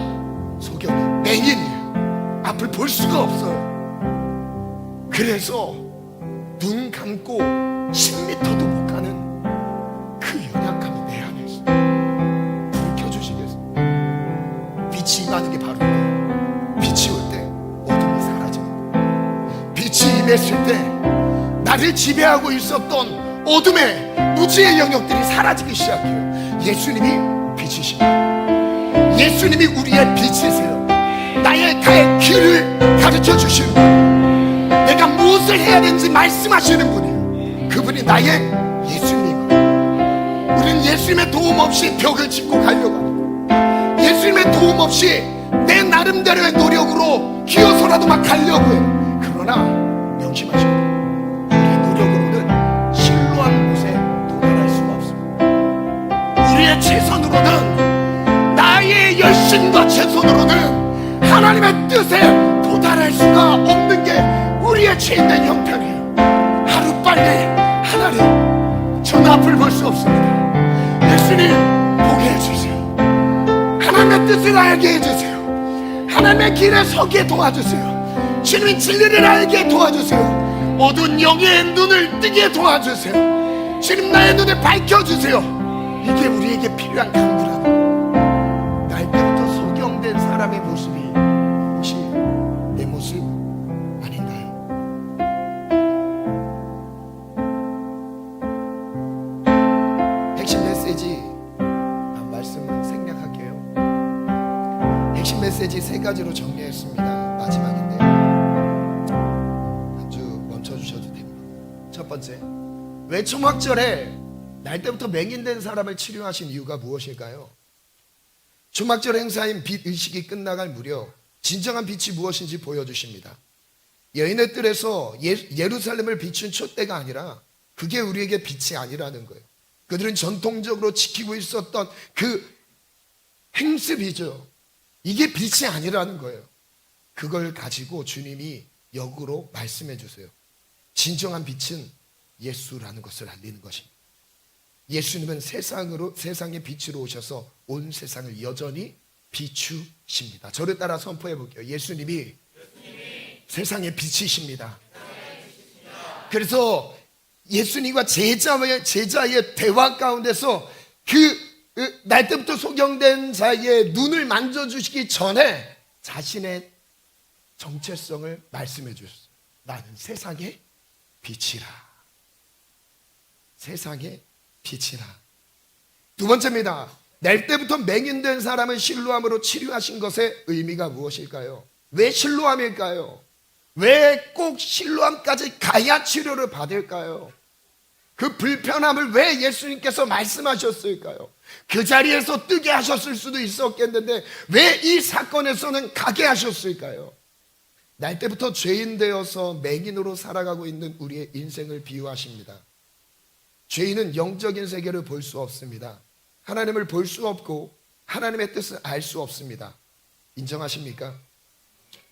소경이 볼 수가 없어요. 그래서 눈 감고 10m도 못 가는 그 연약함이 내 안에 있어요. 불을 켜주시겠어요? 빛이 임하는 게 바로 이거예요. 빛이 올 때 어둠이 사라집니다. 빛이 임했을 때 나를 지배하고 있었던 어둠의 무지의 영역들이 사라지기 시작해요. 예수님이 빛이십니다. 예수님이 우리의 빛이세요. 나의 길을 가르쳐 주시고 내가 무엇을 해야 되는지 말씀하시는 분이에요. 그분이 나의 예수님이고, 우리는 예수님의 도움 없이 벽을 짚고 가려고 합니다. 예수님의 도움 없이 내 나름대로의 노력으로 기어서라도 막 가려고 해요. 그러나 명심하셔야 돼요. 우리의 노력으로는 실로한 곳에 도달할 수가 없습니다. 우리의 최선으로는, 나의 열심과 최선으로는 하나님의 뜻에 도달할 수가 없는 게 우리의 죄인된 형편이에요. 하루빨리 하나님, 전 앞을 볼 수 없습니다. 예수님 보게 해주세요. 하나님의 뜻을 알게 해주세요. 하나님의 길에 서게 도와주세요. 주님의 진리를 알게 도와주세요. 어두운 영의 눈을 뜨게 도와주세요. 주님, 나의 눈을 밝혀주세요. 이게 우리에게 필요한 간구라도. 날 때부터 소경된 사람의 모습이 혹시 내 모습 아닌가요? 핵심 메시지 말씀을 생략할게요. 핵심 메시지 3가지로 정리했습니다. 마지막인데요, 한 주 멈춰주셔도 됩니다. 첫 번째, 왜 초막절에 날 때부터 맹인된 사람을 치료하신 이유가 무엇일까요? 초막절 행사인 빛 의식이 끝나갈 무렵 진정한 빛이 무엇인지 보여주십니다. 여인의 뜰에서 예루살렘을 비춘 촛대가 아니라 그게 우리에게 빛이 아니라는 거예요. 그들은 전통적으로 지키고 있었던 그 행습이죠. 이게 빛이 아니라는 거예요. 그걸 가지고 주님이 역으로 말씀해 주세요. 진정한 빛은 예수라는 것을 알리는 것입니다. 예수님은 세상의 빛으로 오셔서 온 세상을 여전히 비추십니다. 저를 따라 선포해 볼게요. 예수님이 세상의 빛이십니다. 그래서 예수님과 제자의 대화 가운데서 날 때부터 소경된 자의 눈을 만져주시기 전에 자신의 정체성을 말씀해 주셨어요. 나는 세상의 빛이라. 세상의 빛이라. 두 번째입니다. 날 때부터 맹인된 사람을 실로암으로 치료하신 것의 의미가 무엇일까요? 왜 실로암일까요? 왜 꼭 실로암까지 가야 치료를 받을까요? 그 불편함을 왜 예수님께서 말씀하셨을까요? 그 자리에서 뜨게 하셨을 수도 있었겠는데 왜 이 사건에서는 가게 하셨을까요? 날 때부터 죄인 되어서 맹인으로 살아가고 있는 우리의 인생을 비유하십니다. 죄인은 영적인 세계를 볼 수 없습니다. 하나님을 볼 수 없고 하나님의 뜻을 알 수 없습니다. 인정하십니까?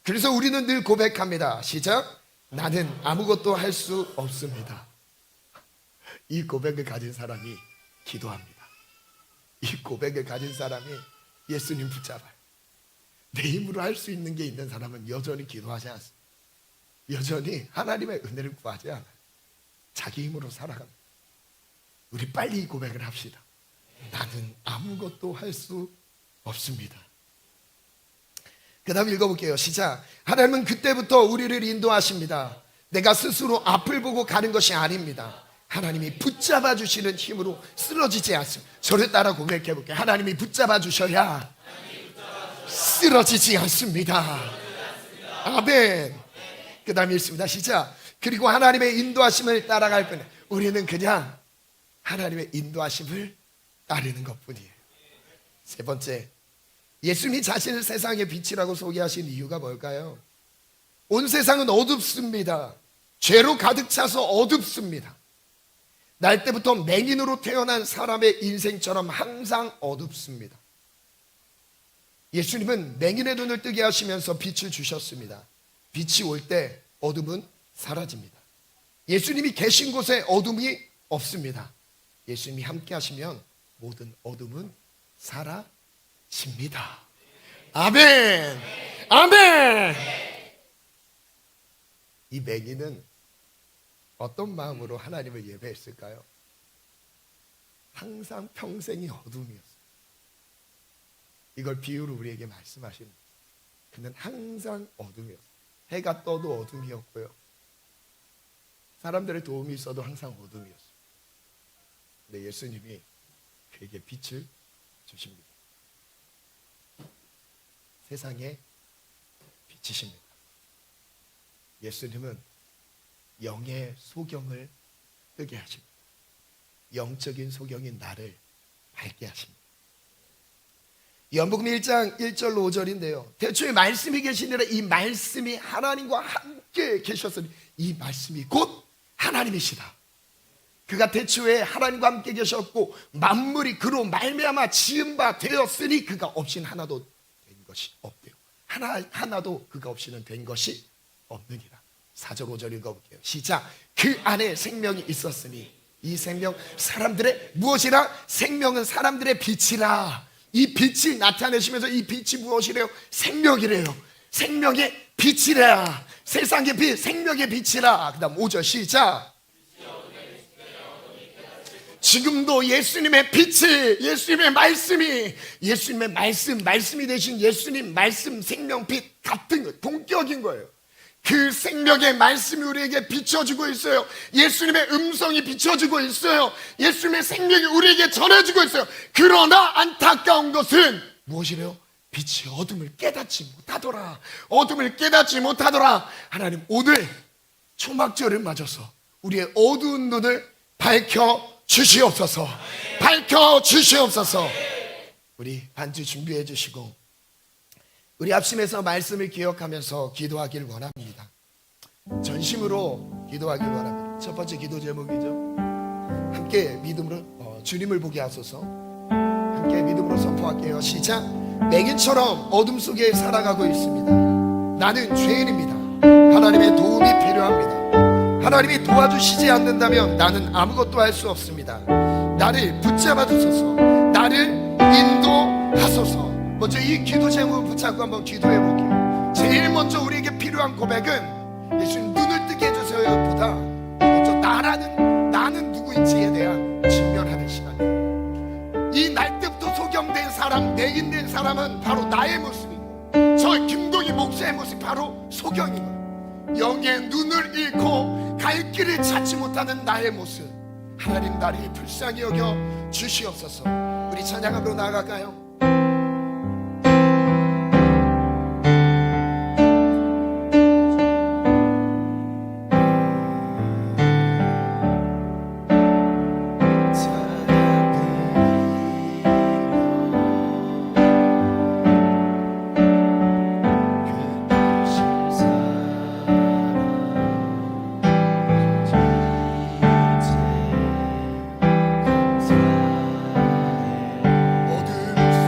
그래서 우리는 늘 고백합니다. 시작. 나는 아무것도 할 수 없습니다. 이 고백을 가진 사람이 기도합니다. 이 고백을 가진 사람이 예수님 붙잡아요. 내 힘으로 할 수 있는 게 있는 사람은 여전히 기도하지 않습니다. 여전히 하나님의 은혜를 구하지 않아요. 자기 힘으로 살아갑니다. 우리 빨리 이 고백을 합시다. 나는 아무것도 할 수 없습니다. 그 다음 읽어볼게요. 시작. 하나님은 그때부터 우리를 인도하십니다. 내가 스스로 앞을 보고 가는 것이 아닙니다. 하나님이 붙잡아 주시는 힘으로 쓰러지지 않습니다. 저를 따라 고백해 볼게요. 하나님이 붙잡아 주셔야 쓰러지지 않습니다. 아멘. 그 다음 읽습니다. 시작. 그리고 하나님의 인도하심을 따라갈 뿐 우리는 그냥 하나님의 인도하심을 따르는 것뿐이에요. 세 번째, 예수님이 자신을 세상의 빛이라고 소개하신 이유가 뭘까요? 온 세상은 어둡습니다. 죄로 가득 차서 어둡습니다. 날 때부터 맹인으로 태어난 사람의 인생처럼 항상 어둡습니다. 예수님은 맹인의 눈을 뜨게 하시면서 빛을 주셨습니다. 빛이 올 때 어둠은 사라집니다. 예수님이 계신 곳에 어둠이 없습니다. 예수님이 함께 하시면 모든 어둠은 사라집니다. 아멘. 아멘. 이 맹인은 어떤 마음으로 하나님을 예배했을까요? 항상 평생이 어둠이었어요. 이걸 비유로 우리에게 말씀하시는 그는 항상 어둠이었어요. 해가 떠도 어둠이었고요. 사람들의 도움이 있어도 항상 어둠이었어요. 근데 예수님이 그에게 빛을 주십니다. 세상에 빛이십니다. 예수님은 영의 소경을 뜨게 하십니다. 영적인 소경인 나를 밝게 하십니다. 요한복음 1장 1절로 5절인데요. 태초에 말씀이 계시니라. 이 말씀이 하나님과 함께 계셨으니 이 말씀이 곧 하나님이시다. 그가 태초에 하나님과 함께 계셨고 만물이 그로 말미암아 지은 바 되었으니 그가 없이는 하나도 된 것이 없대요. 하나도 그가 없이는 된 것이 없느니라. 4절 5절 읽어볼게요. 시작. 그 안에 생명이 있었으니 이 생명 사람들의 무엇이라? 생명은 사람들의 빛이라. 이 빛이 나타내시면서 이 빛이 무엇이래요? 생명이래요. 생명의 빛이라. 세상의 빛, 생명의 빛이라. 그 다음 5절 시작. 지금도 예수님의 빛이, 예수님의 말씀이, 예수님의 말씀이 되신 예수님 말씀, 생명, 빛 같은 거, 동격인 거예요. 그 생명의 말씀이 우리에게 비춰주고 있어요. 예수님의 음성이 비춰주고 있어요. 예수님의 생명이 우리에게 전해주고 있어요. 그러나 안타까운 것은 무엇이래요? 빛이 어둠을 깨닫지 못하더라. 어둠을 깨닫지 못하더라. 하나님 오늘 초막절을 맞아서 우리의 어두운 눈을 밝혀 주시옵소서. 밝혀 주시옵소서. 우리 반주 준비해 주시고 우리 합심해서 말씀을 기억하면서 기도하길 원합니다. 전심으로 기도하길 원합니다. 첫 번째 기도 제목이죠. 함께 믿음으로 주님을 보게 하소서. 함께 믿음으로 선포할게요. 시작. 맹인처럼 어둠 속에 살아가고 있습니다. 나는 죄인입니다. 하나님의 도움이 필요합니다. 하나님이 도와주시지 않는다면 나는 아무것도 할 수 없습니다. 나를 붙잡아 주소서. 나를 인도하소서. 먼저 이 기도 제목을 붙잡고 한번 기도해 볼게요. 제일 먼저 우리에게 필요한 고백은 예수님 눈을 뜨게 해주세요 보다 먼저 나는 누구인지에 대한 직면하는 시간이에요. 이 날 때부터 소경된 사람, 맹인된 사람은 바로 나의 모습이고 저 김동희 목사의 모습이 바로 소경인 거예요. 영의 눈을 잃고 갈 길을 찾지 못하는 나의 모습, 하나님 나를 불쌍히 여겨 주시옵소서. 우리 찬양함으로 나아갈까요? 어둠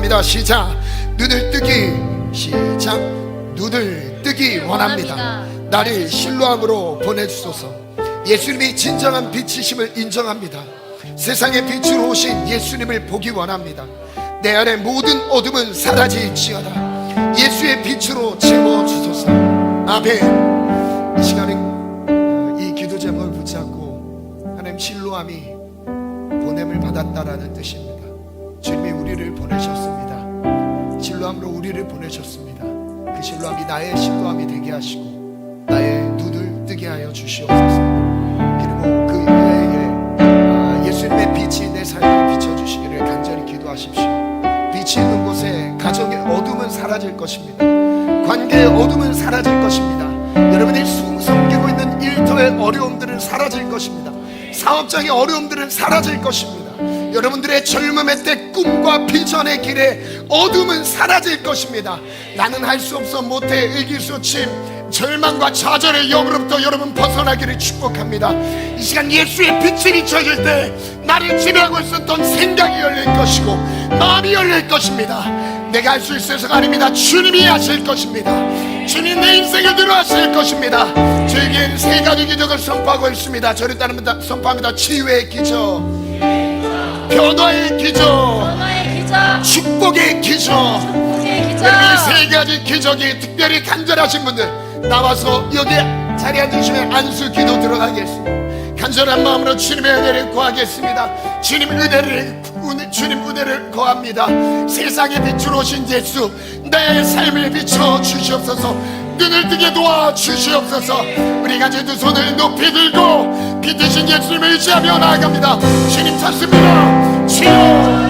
원합니다. 시작. 눈을 뜨기. 시작. 눈을 뜨기 원합니다. 나를 실로암으로 보내주소서. 예수님이 진정한 빛이심을 인정합니다. 세상의 빛으로 오신 예수님을 보기 원합니다. 내 안에 모든 어둠은 사라질지어다. 예수의 빛으로 채워주소서. 아멘. 이 시간은 이 기도 제목을 붙잡고 하나님 실로암이 보냄을 받았다라는 뜻입니다. 주님이 우리를 보내셨습니다. 실로암으로 우리를 보내셨습니다. 그 실로암이 나의 실로암이 되게 하시고 나의 눈을 뜨게 하여 주시옵소서. 그리고 그 이외에 예수님의 빛이 내 삶을 비춰주시기를 간절히 기도하십시오. 빛이 있는 곳에 가정의 어둠은 사라질 것입니다. 관계의 어둠은 사라질 것입니다. 여러분이 숨기고 있는 일터의 어려움들은 사라질 것입니다. 사업장의 어려움들은 사라질 것입니다. 여러분들의 젊음의 때 꿈과 비전의 길에 어둠은 사라질 것입니다. 나는 할 수 없어 못해 의기소침 절망과 좌절의 영으로부터 여러분 벗어나기를 축복합니다. 이 시간 예수의 빛이 비춰질 때 나를 지배하고 있었던 생각이 열릴 것이고 마음이 열릴 것입니다. 내가 할 수 있어서가 아닙니다. 주님이 하실 것입니다. 주님 내 인생을 들어하실 것입니다. 저에겐 세 가지 기적을 선포하고 있습니다. 저를 따릅니다. 선포합니다. 치유의 기적, 변화의 기적, 축복의 기적. 여러분 세 가지 기적이 특별히 간절하신 분들 나와서 여기 자리에 앉으시면 안수 기도 들어가겠습니다. 간절한 마음으로 주님의 은혜를 구하겠습니다. 주님 은혜를 구합니다. 세상의 빛으로 오신 예수 내 삶을 비춰 주시옵소서. 눈을 뜨게 도와 주시옵소서. 우리 같이 두 손을 높이 들고 빛이신 예수님을 의지하며 나아갑니다. 주님 찾습니다. 주여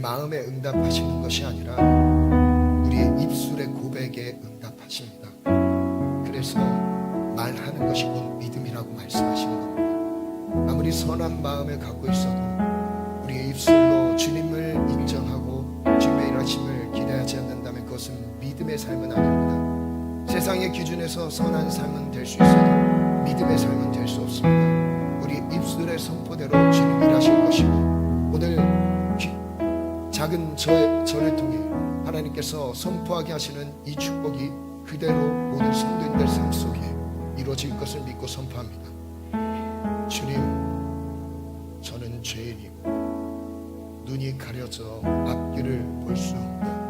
마음에 응답하시는 것이 아니라 우리의 입술의 고백에 응답하십니다. 그래서 말하는 것이 곧 믿음이라고 말씀하시는 겁니다. 아무리 선한 마음을 갖고 있어도 우리의 입술로 주님을 인정하고 주님의 일하심을 기대하지 않는다면 그것은 믿음의 삶은 아닙니다. 세상의 기준에서 선한 삶은 될 수 있어도 믿음의 삶은 될 수 없습니다. 우리 입술의 선포대로 주님 일하실 것이고, 오늘 작은 저를 통해 하나님께서 선포하게 하시는 이 축복이 그대로 모든 성도인들 삶 속에 이루어질 것을 믿고 선포합니다. 주님, 저는 죄인이고 눈이 가려져 앞길을 볼 수 없는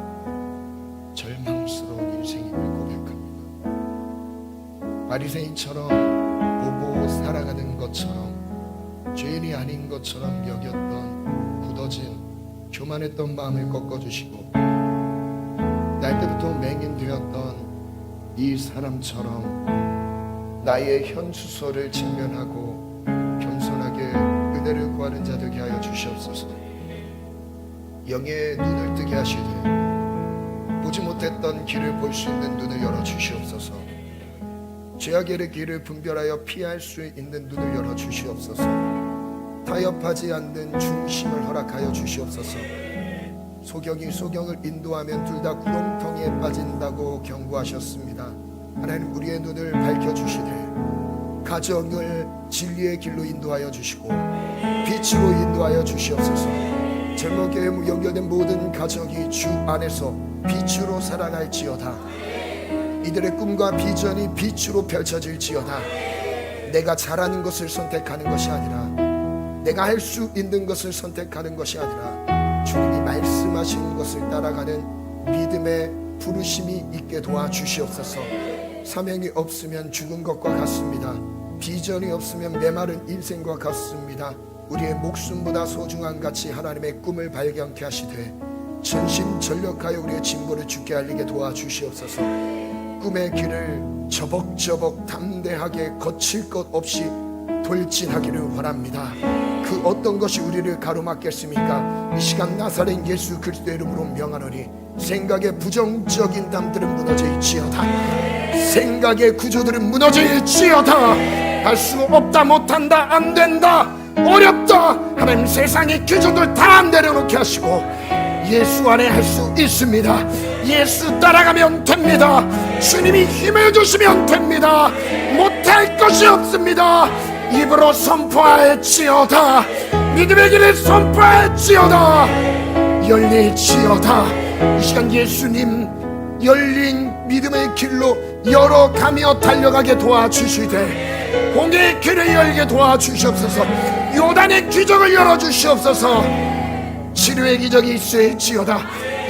절망스러운 인생임을 고백합니다. 바리새인처럼 보고 살아가는 것처럼, 죄인이 아닌 것처럼 여겼던 굳어진 교만했던 마음을 꺾어주시고, 날 때부터 맹인되었던 이 사람처럼 나의 현수소를 직면하고 겸손하게 은혜를 구하는 자 되게 하여 주시옵소서. 영의 눈을 뜨게 하시되 보지 못했던 길을 볼 수 있는 눈을 열어 주시옵소서. 죄악의 길을 분별하여 피할 수 있는 눈을 열어 주시옵소서. 타협하지 않는 중심을 허락하여 주시옵소서. 소경이 소경을 인도하면 둘 다 구렁텅이에 빠진다고 경고하셨습니다. 하나님, 우리의 눈을 밝혀주시되 가정을 진리의 길로 인도하여 주시고 빛으로 인도하여 주시옵소서. 제목에 연결된 모든 가정이 주 안에서 빛으로 살아갈지어다. 이들의 꿈과 비전이 빛으로 펼쳐질지어다. 내가 잘하는 것을 선택하는 것이 아니라, 내가 할 수 있는 것을 선택하는 것이 아니라 주님이 말씀하시는 것을 따라가는 믿음의 부르심이 있게 도와주시옵소서. 사명이 없으면 죽은 것과 같습니다. 비전이 없으면 메마른 인생과 같습니다. 우리의 목숨보다 소중한 가치 하나님의 꿈을 발견케 하시되 전심전력하여 우리의 진보를 주께 알리게 도와주시옵소서. 꿈의 길을 저벅저벅 담대하게 거칠 것 없이 돌진하기를 원합니다. 그 어떤 것이 우리를 가로막겠습니까? 이 시간 나사렛 예수 그리스도의 이름으로 명하노니 생각의 부정적인 담들은 무너질지어다. 생각의 구조들은 무너질지어다. 할 수 없다, 못한다, 안 된다, 어렵다, 하나님 세상의 기준들 다 내려놓게 하시고 예수 안에 할 수 있습니다. 예수 따라가면 됩니다. 주님이 힘을 주시면 됩니다. 못할 것이 없습니다. 입으로 선포할지어다. 믿음의 길을 선포할지어다. 열릴지어다. 이 시간 예수님 열린 믿음의 길로 열어가며 달려가게 도와주시되 공의의 길을 열게 도와주시옵소서. 요단의 기적을 열어주시옵소서. 치료의 기적이 있을지어다.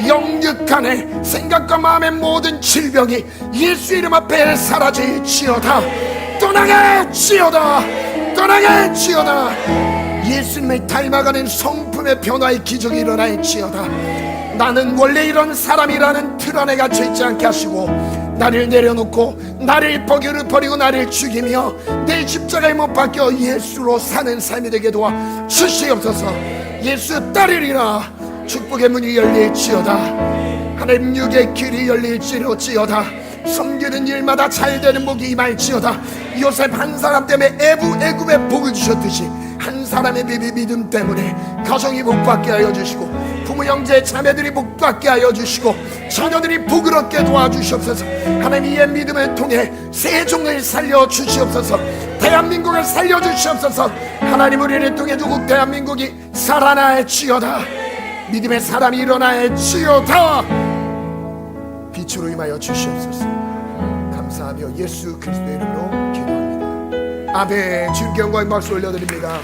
영육간의 생각과 마음의 모든 질병이 예수 이름 앞에 사라질지어다. 떠나갈지어다. 떠나갈지어다. 예수님을 닮아가는 성품의 변화의 기적이 일어날지어다. 나는 원래 이런 사람이라는 틀 안에 갇혀있지 않게 하시고 나를 내려놓고 나를 버리고 나를 죽이며 내 십자가에 못 박혀 예수로 사는 삶이 되게 도와 주시옵소서. 예수 따르리라. 축복의 문이 열릴지어다. 하나님 육의 길이 열릴지어다. 섬기는 일마다 잘되는 복이 임할지어다. 요셉 한 사람 때문에 애굽에 복을 주셨듯이 한 사람의 믿음 때문에 가정이 복받게 하여 주시고 부모 형제 자매들이 복받게 하여 주시고 자녀들이 복을 얻게 도와주시옵소서. 하나님 이의 믿음을 통해 세종을 살려주시옵소서. 대한민국을 살려주시옵소서. 하나님 우리를 통해 조국 대한민국이 살아날지어다. 믿음의 사람이 일어날지어다. 빛으로 임하여 주시옵소서. 감사하며 예수 그리스도의 이름으로 기도합니다. 아멘. 주님께 영광의 박수 올려드립니다.